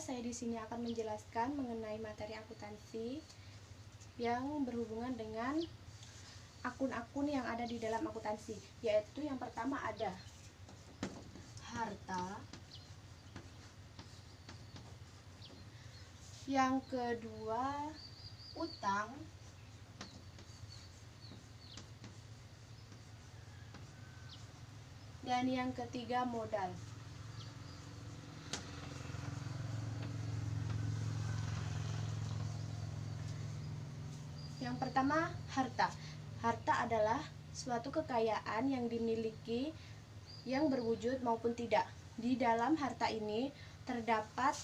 saya di sini akan menjelaskan mengenai materi akuntansi yang berhubungan dengan akun-akun yang ada di dalam akuntansi, yaitu yang pertama ada harta, yang kedua utang, dan yang ketiga modal. Yang pertama, harta. Harta adalah suatu kekayaan yang dimiliki yang berwujud maupun tidak. Di dalam harta ini terdapat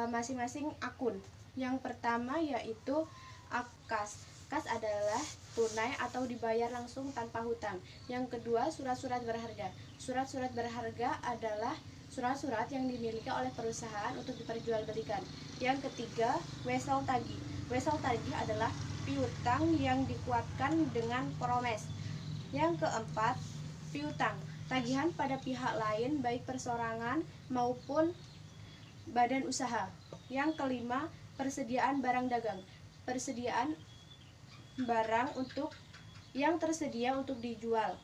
masing-masing akun. Yang pertama yaitu kas. Kas adalah tunai atau dibayar langsung tanpa hutang. Yang kedua, surat-surat berharga. Surat-surat berharga adalah surat-surat yang dimiliki oleh perusahaan untuk diperjualbelikan. Yang ketiga, wesel tagih. Wesel tagih adalah piutang yang dikuatkan dengan promes. Yang keempat, piutang, tagihan pada pihak lain baik perseorangan maupun badan usaha. Yang kelima, persediaan barang dagang. Persediaan barang yang tersedia untuk dijual.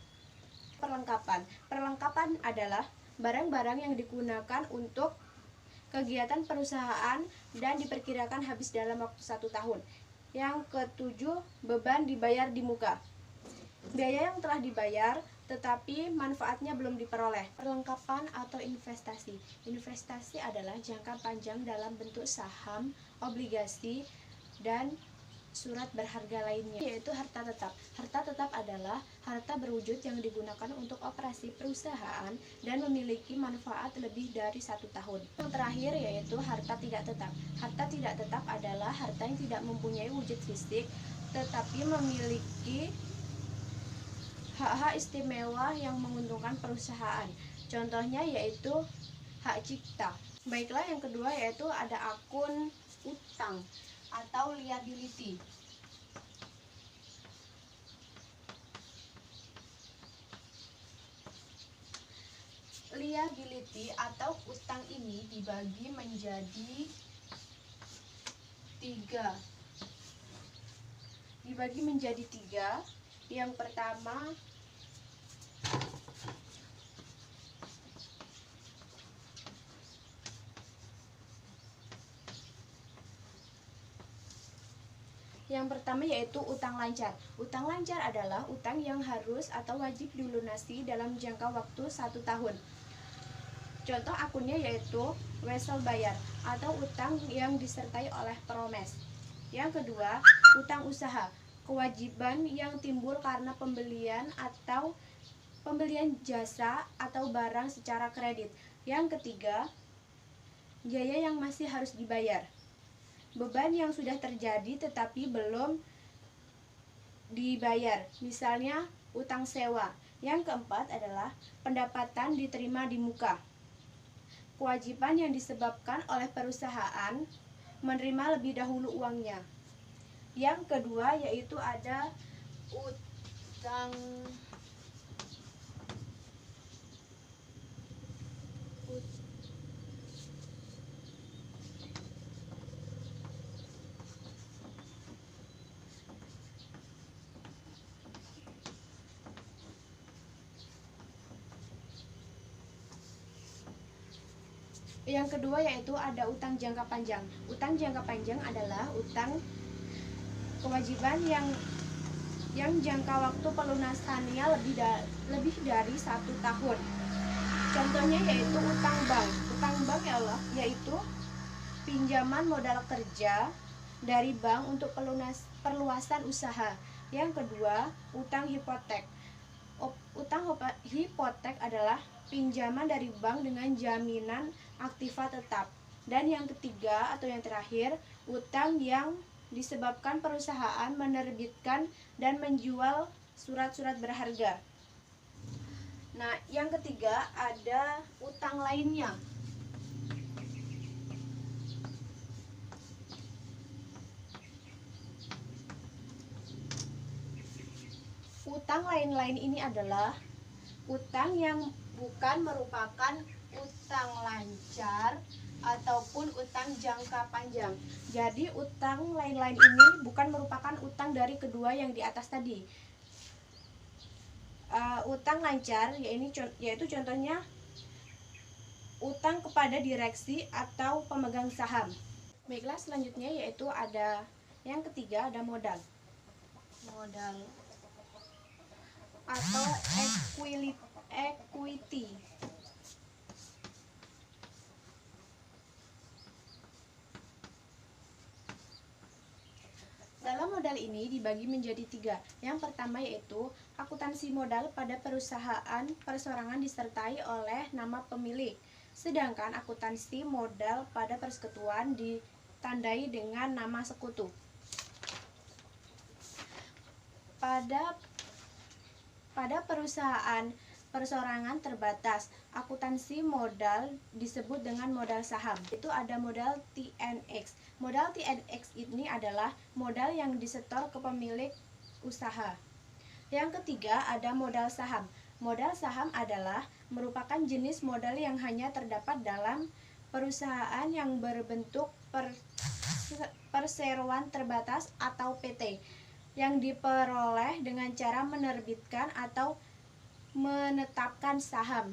Perlengkapan. Perlengkapan adalah barang-barang yang digunakan untuk kegiatan perusahaan dan diperkirakan habis dalam waktu 1 tahun. Yang ketujuh, beban dibayar di muka. Biaya yang telah dibayar tetapi manfaatnya belum diperoleh. Perlengkapan atau investasi. Investasi adalah jangka panjang dalam bentuk saham, obligasi, dan surat berharga lainnya, yaitu harta tetap. Harta tetap adalah harta berwujud yang digunakan untuk operasi perusahaan dan memiliki manfaat lebih dari 1 tahun. Yang terakhir yaitu harta tidak tetap. Harta tidak tetap adalah harta yang tidak mempunyai wujud fisik tetapi memiliki hak-hak istimewa yang menguntungkan perusahaan. Contohnya yaitu hak cipta. Baiklah, yang kedua yaitu ada akun utang atau liability. Liability atau utang ini dibagi menjadi 3. Yang pertama yaitu utang lancar. Utang lancar adalah utang yang harus atau wajib dilunasi dalam jangka waktu 1 tahun. Contoh akunnya yaitu wesel bayar atau utang yang disertai oleh promes. Yang kedua, utang usaha, kewajiban yang timbul karena pembelian jasa atau barang secara kredit. Yang ketiga, biaya yang masih harus dibayar, beban yang sudah terjadi tetapi belum dibayar, misalnya utang sewa. Yang keempat adalah pendapatan diterima di muka, kewajiban yang disebabkan oleh perusahaan menerima lebih dahulu uangnya. Yang kedua yaitu ada utang jangka panjang. Utang jangka panjang adalah utang kewajiban yang jangka waktu pelunasannya lebih dari 1 tahun. Contohnya yaitu utang bank. Utang bank yaitu pinjaman modal kerja dari bank untuk perluasan usaha. Yang kedua, utang hipotek. Utang hipotek adalah pinjaman dari bank dengan jaminan aktiva tetap. Dan yang ketiga atau yang terakhir, utang yang disebabkan perusahaan menerbitkan dan menjual surat-surat berharga. Nah, yang ketiga ada utang lainnya. Utang lain-lain ini adalah utang yang bukan merupakan utang lancar ataupun utang jangka panjang. Jadi utang lain-lain ini bukan merupakan utang dari kedua yang di atas tadi. Utang lancar yaitu contohnya utang kepada direksi atau pemegang saham. Baiklah, selanjutnya yaitu ada yang ketiga, ada modal atau equity. Dalam modal ini dibagi menjadi tiga. Yang pertama yaitu akuntansi modal pada perusahaan perseorangan disertai oleh nama pemilik. Sedangkan akuntansi modal pada persekutuan ditandai dengan nama sekutu. Pada perusahaan perseorangan terbatas, akuntansi modal disebut dengan modal saham. Itu ada modal TNX. Modal TNX ini adalah modal yang disetor ke pemilik usaha. Yang ketiga ada modal saham. Modal saham adalah merupakan jenis modal yang hanya terdapat dalam perusahaan yang berbentuk perseroan terbatas atau PT, yang diperoleh dengan cara menerbitkan atau menetapkan saham.